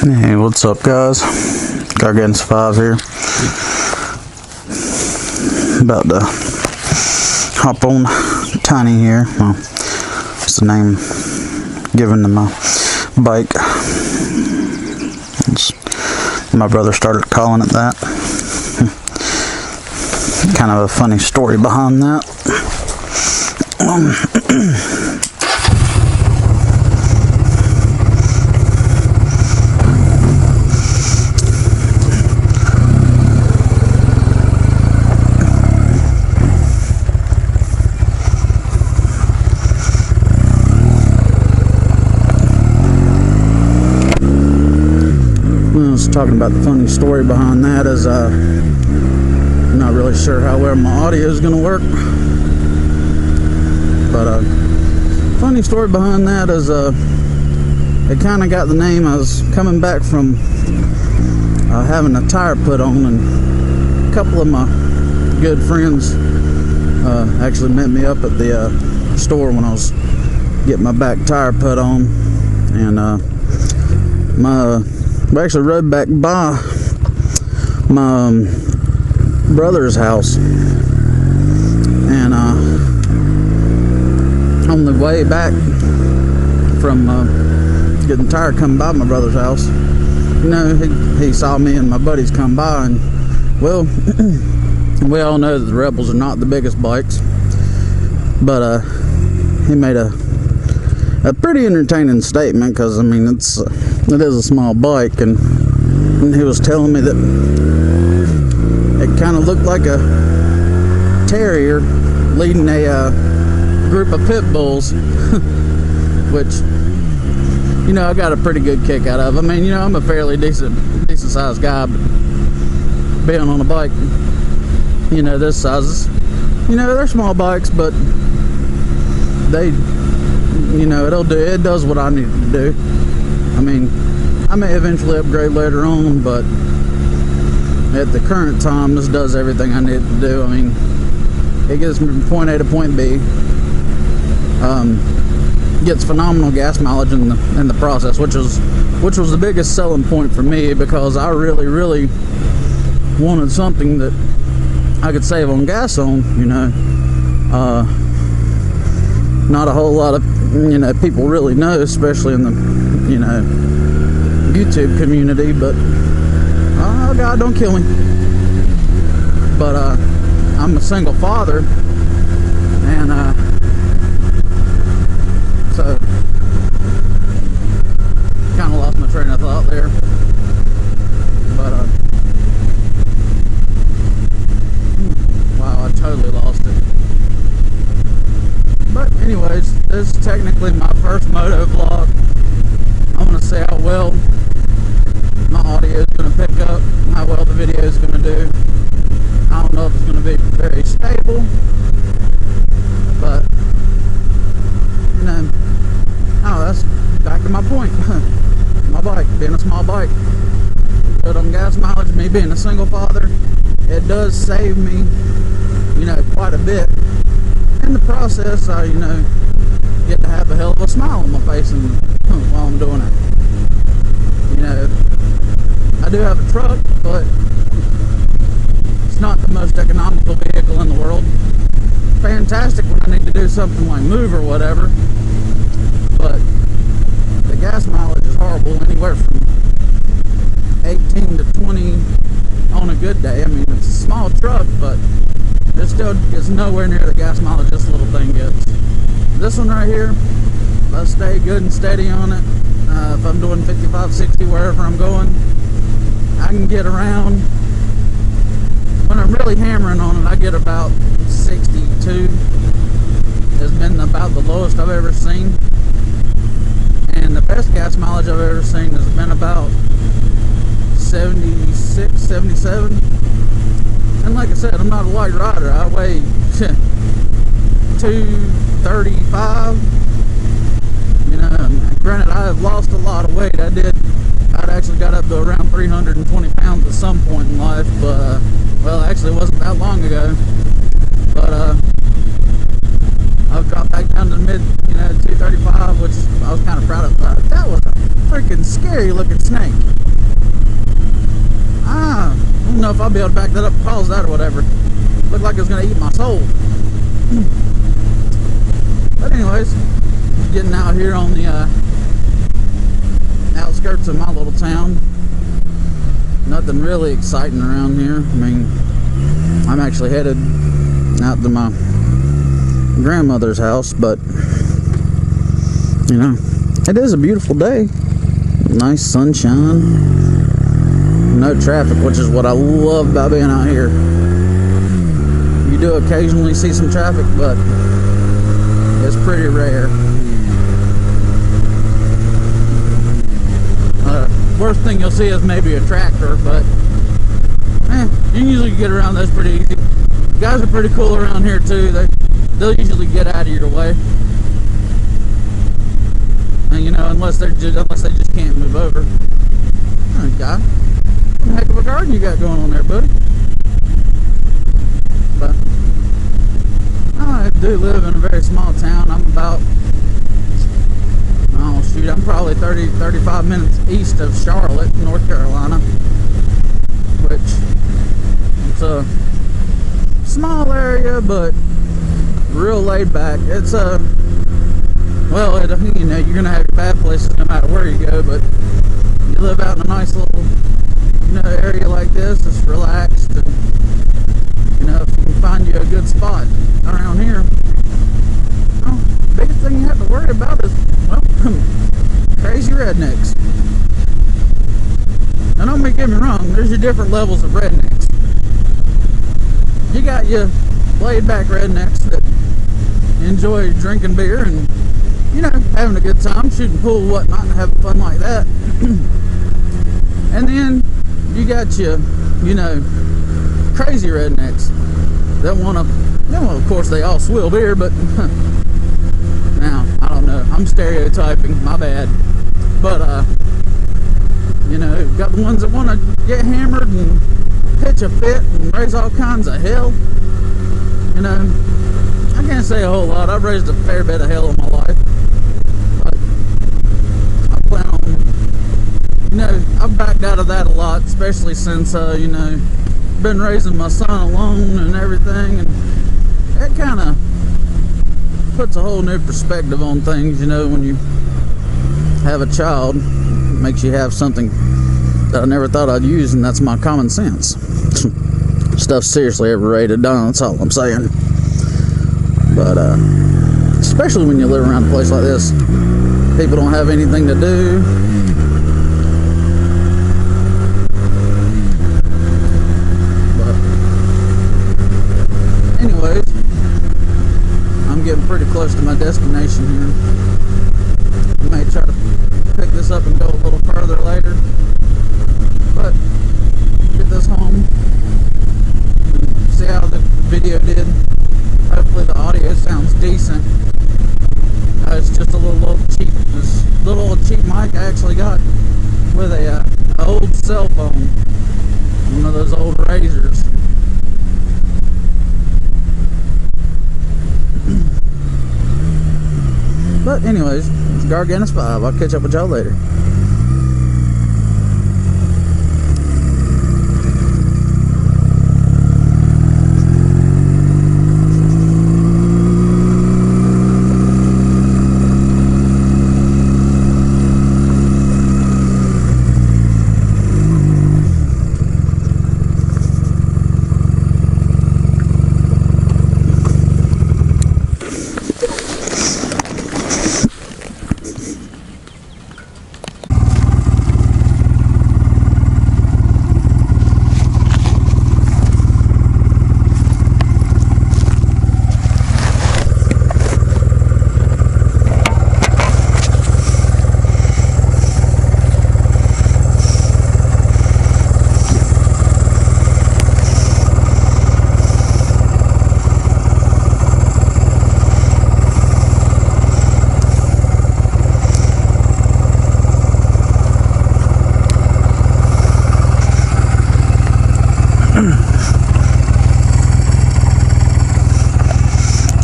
Hey, what's up, guys? Gargan's 5 here. About to hop on Tiny here. Well, it's the name given to my bike. My brother started calling it that. Kind of a funny story behind that. Talking about the funny story behind that is I'm not really sure how well my audio is going to work, but funny story behind that is it kind of got the name. I was coming back from having a tire put on, and a couple of my good friends actually met me up at the store when I was getting my back tire put on, and we actually rode back by my brother's house, and on the way back from getting the tire coming by my brother's house, you know, he saw me and my buddies come by, and well, we all know that the Rebels are not the biggest bikes, but he made a pretty entertaining statement, because I mean it is a small bike, and he was telling me that it kind of looked like a terrier leading a group of pit bulls, which, you know, I got a pretty good kick out of. I mean, you know, I'm a fairly decent sized guy, but being on a bike, you know, this size, you know, they're small bikes, but they, you know, it does what I need to do. I mean, I may eventually upgrade later on, but at the current time, this does everything I need to do. I mean, it gets me from point A to point B. Gets phenomenal gas mileage in the process, which was the biggest selling point for me, because I really wanted something that I could save on gas on. You know, not a whole lot of, you know, people really know, especially in the, you know, YouTube community, but oh God, don't kill me. But I'm a single father, and so kind of lost my train of thought there. But wow, I totally lost it. But anyways, this is technically my first moto vlog. I want to see how well my audio is going to pick up, how well the video is going to do. I don't know if it's going to be very stable, but, you know, oh, that's back to my point. My bike, being a small bike, good on gas mileage, me being a single father, it does save me, you know, quite a bit. In the process, I, you know, get to have a hell of a smile on my face and while I'm doing it. You know, I do have a truck, but it's not the most economical vehicle in the world. Fantastic when I need to do something like move or whatever, but the gas mileage is horrible, anywhere from 18 to 20 on a good day. I mean, it's a small truck, but it still gets nowhere near the gas mileage this little thing gets. This one right here, if I stay good and steady on it, if I'm doing 55, 60 wherever I'm going, I can get around. When I'm really hammering on it, I get about 62. Has been about the lowest I've ever seen. And the best gas mileage I've ever seen has been about 76, 77. And like I said, I'm not a light rider. I weigh 235. You know, granted, I have lost a lot of weight. I'd actually got up to around 320 pounds at some point in life, but well, actually, it wasn't that long ago. But I've dropped back down to the mid, you know, 235, which I was kind of proud of. That was freaking scary looking snake. I don't know if I'll be able to back that up and pause that or whatever. Looked like it was gonna eat my soul. But anyways, getting out here on the outskirts of my little town. Nothing really exciting around here. I mean, I'm actually headed out to my grandmother's house, but you know, it is a beautiful day. Nice sunshine, no traffic, which is what I love about being out here. You do occasionally see some traffic, but it's pretty rare. Worst thing you'll see is maybe a tractor, but you can usually get around those pretty easy. Guys are pretty cool around here too. They'll usually get out of your way, and you know, unless they just can't move over. Alright, guy, what the heck of a garden you got going on there, buddy? But I do live in a very small town. I'm about, oh shoot, I'm probably 35 minutes east of Charlotte, North Carolina, which it's a small area, but real laid back. It's well, you know, you're gonna have your bad places no matter where you go, but you live out in a nice little, you know, area like this, it's relaxed, and you know, if you can find you a good spot around here, well, the biggest thing you have to worry about is, well, crazy rednecks. Now don't get me wrong, there's your different levels of rednecks. You got your laid back rednecks that enjoy drinking beer and, you know, having a good time, shooting pool, whatnot, and having fun like that. And then you got your, you know, crazy rednecks that want to, well, of course they all swill beer, but now, I don't know, I'm stereotyping, my bad. But, you know, you've got the ones that want to get hammered and pitch a fit and raise all kinds of hell. You know, I can't say a whole lot. I've raised a fair bit of hell in my life. But I plan on, you know, I've backed out of that a lot, especially since, you know, been raising my son alone and everything, and that kind of puts a whole new perspective on things, you know, when you have a child. It makes you have something that I never thought I'd use, and that's my common sense. Stuff's seriously overrated, that's all I'm saying. But especially when you live around a place like this, people don't have anything to do. But anyways, I'm getting pretty close to my destination here. I may try to pick this up and go a little further later, but get this home and see how the video did. Hopefully the audio sounds decent. It's just a little cheap, this little cheap mic I actually got with a old cell phone, one of those old razors. But anyways, it's Garganus 5. I'll catch up with y'all later.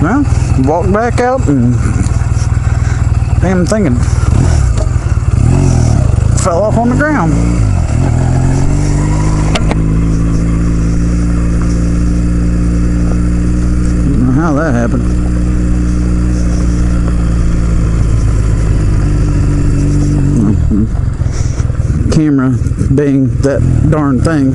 Well, walk back out and damn thinking. fell off on the ground. I don't know how that happened. Camera being that darn thing.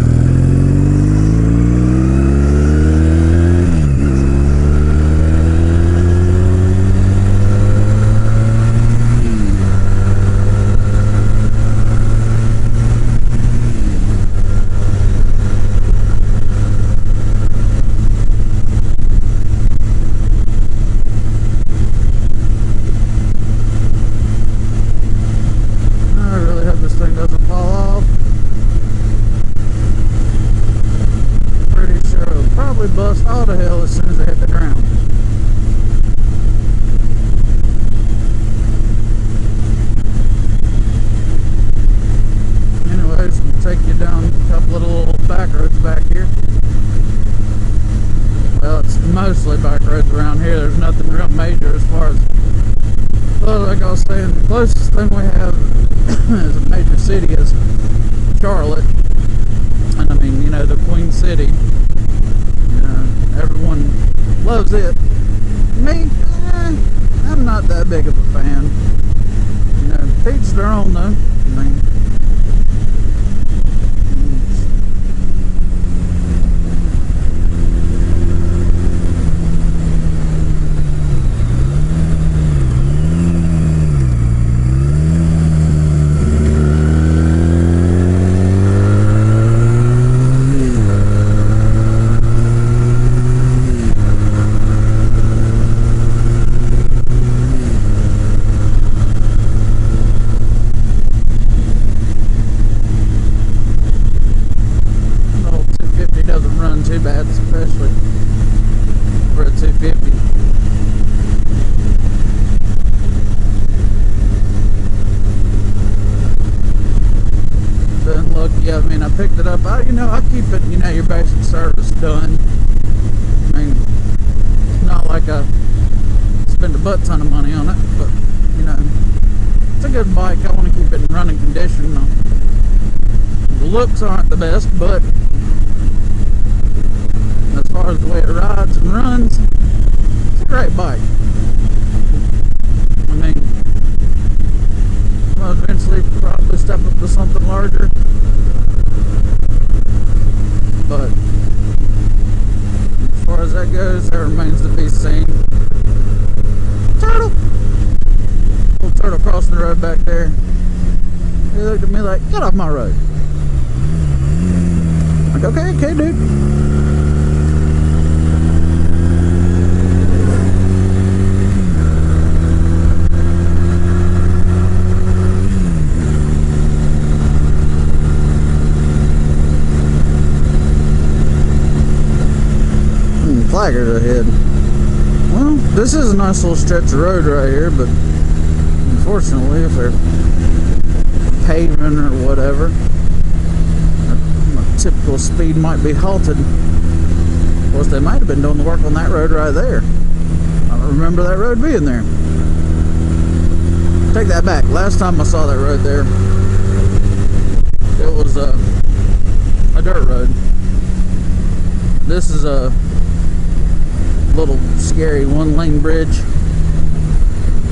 Bust all to hell as soon as they hit the ground. Anyways, we'll take you down a couple of little back roads back here. Well, it's mostly back roads around here. There's nothing real major as far as, well, like I was saying, the closest thing we have is a major city is Charlotte. And I mean, you know, the Queen City. Everyone loves it. Me, I'm not that big of a fan. You know, each their own though. I mean, too bad, especially for a 250. Then look, yeah, I mean, I picked it up. I keep it, you know, your basic service done. I mean, it's not like I spend a butt ton of money on it, but, you know, it's a good bike. I want to keep it in running condition. The looks aren't the best, but as far as the way it rides and runs, it's a great bike. I mean, I'll eventually probably step up to something larger, but as far as that goes, that remains to be seen. Turtle! Little turtle crossing the road back there. He looked at me like, get off my road. Like, okay, dude. Flaggers ahead. Well, this is a nice little stretch of road right here, but unfortunately, if they're paving or whatever, my typical speed might be halted. Of course, they might have been doing the work on that road right there. I don't remember that road being there. Take that back. Last time I saw that road there, it was a dirt road. This is a little scary one-lane bridge.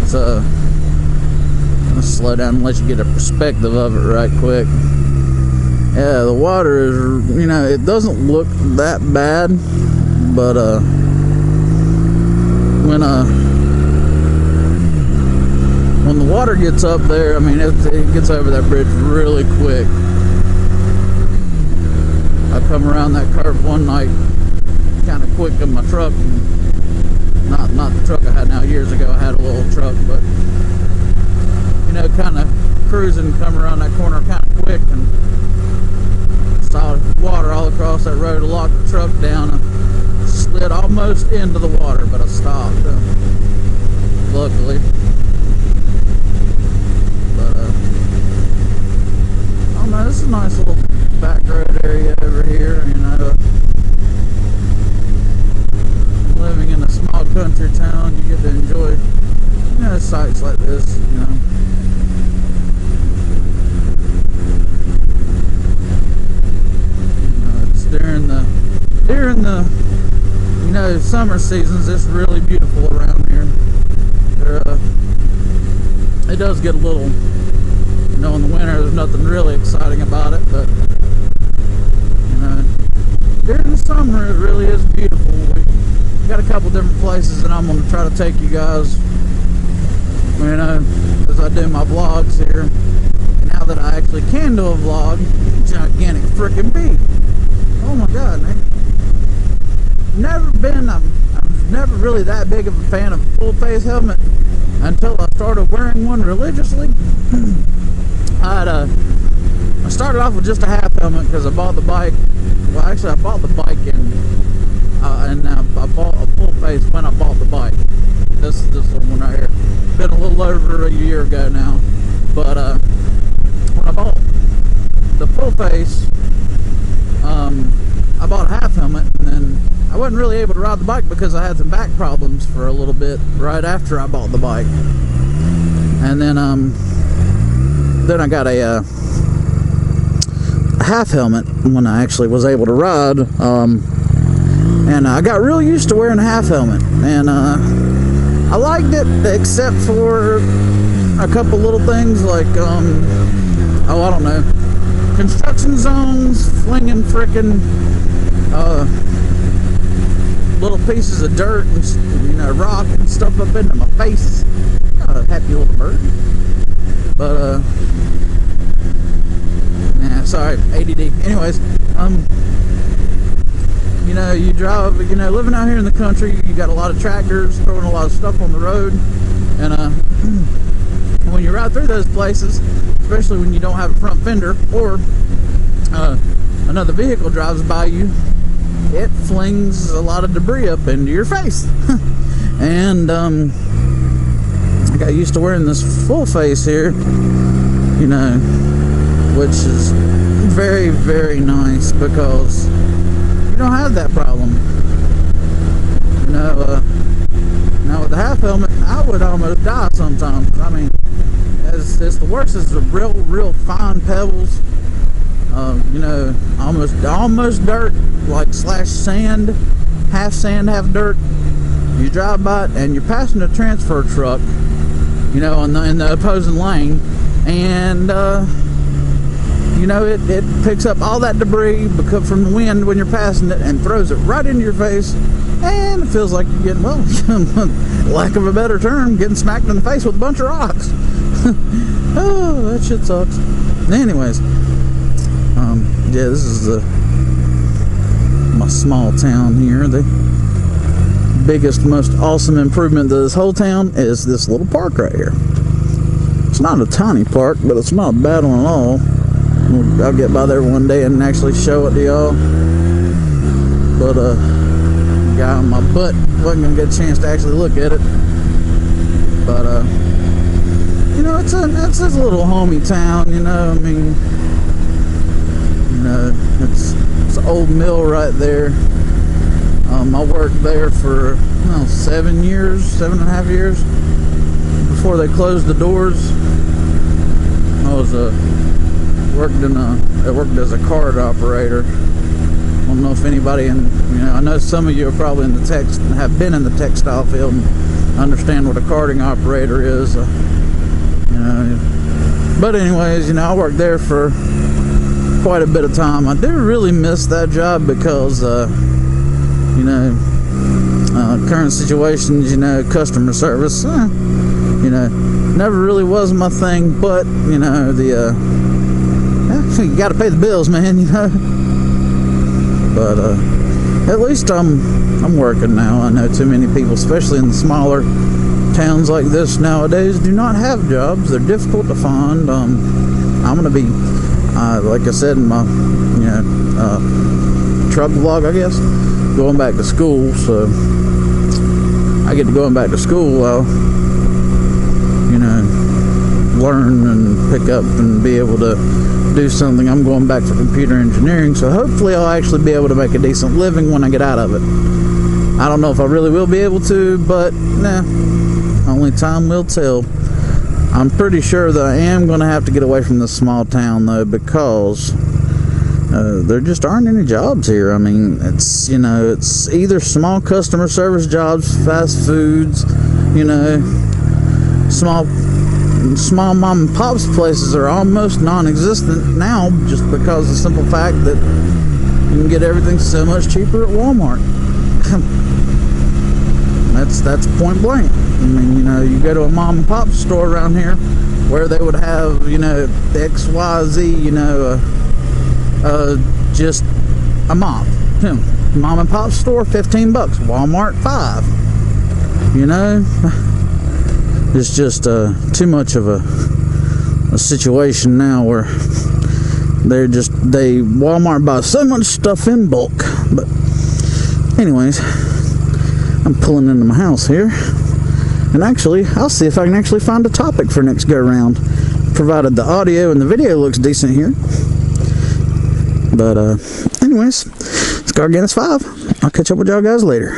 So I'll slow down and let you get a perspective of it right quick. Yeah, the water is, you know, it doesn't look that bad, but when the water gets up there, I mean, it gets over that bridge really quick. I come around that curve one night kind of quick in my truck. Not the truck I had now. Years ago I had a little truck, but you know, kind of cruising, come around that corner kind of quick, and saw water all across that road. I locked the truck down and slid almost into the water, but I stopped, luckily. But I don't know, this is a nice little back road area over here, you know. Living in a small country town, you get to enjoy, you know, sights like this, you know. during the you know, summer seasons. It's really beautiful around here. It does get a little, you know, in the winter there's nothing really exciting about it, but you know, during the summer it really is beautiful. We got a couple different places that I'm going to try to take you guys, you know, as I do my vlogs here. Now that I actually can do a vlog, gigantic freaking beat. Oh my god, man. I'm never really that big of a fan of a full face helmet until I started wearing one religiously. I started off with just a half helmet because I bought the bike. Well, actually, I bought the bike and I bought a full face when I bought the bike. This one right here. Been a little over a year ago now, but when I bought the full face, I bought a half helmet, and then I wasn't really able to ride the bike because I had some back problems for a little bit right after I bought the bike. And then I got a half helmet when I actually was able to ride, and I got real used to wearing a half helmet, and I liked it except for a couple little things like oh, I don't know, construction zones, flinging frickin' little pieces of dirt and, you know, rock and stuff up into my face. Not a happy little bird. But nah, sorry, ADD. Anyways, you know, you drive, you know, living out here in the country, you got a lot of tractors throwing a lot of stuff on the road, and when you ride through those places, especially when you don't have a front fender or another vehicle drives by you, it flings a lot of debris up into your face. And I got used to wearing this full face here, you know, which is very, very nice because you don't have that problem. You know, now with the half helmet, I would almost die sometimes. I mean, it's the worst is the real fine pebbles. You know, almost dirt, like slash sand, half dirt. You drive by it and you're passing a transfer truck, you know, in the opposing lane, and you know, it picks up all that debris from the wind when you're passing it and throws it right into your face, and it feels like you're getting, well, lack of a better term, getting smacked in the face with a bunch of rocks. Oh, that shit sucks. Anyways, yeah, this is my small town here. The biggest, most awesome improvement to this whole town is this little park right here. It's not a tiny park, but it's not a bad one at all. I'll get by there one day and actually show it to y'all. But guy on my butt wasn't gonna get a chance to actually look at it. But you know, it's a little homey town. You know, I mean, you know, it's an old mill right there. I worked there for 7.5 years before they closed the doors. I worked as a card operator. I don't know if anybody you know, I know some of you are probably have been in the textile field and understand what a carding operator is. You know, but anyways, you know, I worked there for quite a bit of time. I do really miss that job because you know, current situations, you know, customer service, you know, never really was my thing. But you know, you got to pay the bills, man, you know. But at least I'm working now. I know too many people, especially in the smaller towns like this nowadays, do not have jobs. They're difficult to find. I'm gonna be like I said in my, you know, truck vlog, I guess, going back to school. So I get to going back to school while, you know, learn and pick up and be able to do something. I'm going back for computer engineering, so hopefully I'll actually be able to make a decent living when I get out of it. I don't know if I really will be able to, but nah, only time will tell. I'm pretty sure that I am going to have to get away from this small town though, because there just aren't any jobs here. I mean, it's, you know, it's either small customer service jobs, fast foods, you know, small mom and pops places are almost non-existent now, just because of the simple fact that you can get everything so much cheaper at Walmart. That's point blank. I mean, you know, you go to a mom and pop store around here where they would have, you know, XYZ, you know, just a mop. Mom and pop store, $15. Walmart, $5. You know, it's just too much of a situation now where Walmart buys so much stuff in bulk. But anyways, I'm pulling into my house here, and actually I'll see if I can actually find a topic for next go round, provided the audio and the video looks decent here. But anyways, it's Garganus 5. I'll catch up with y'all guys later.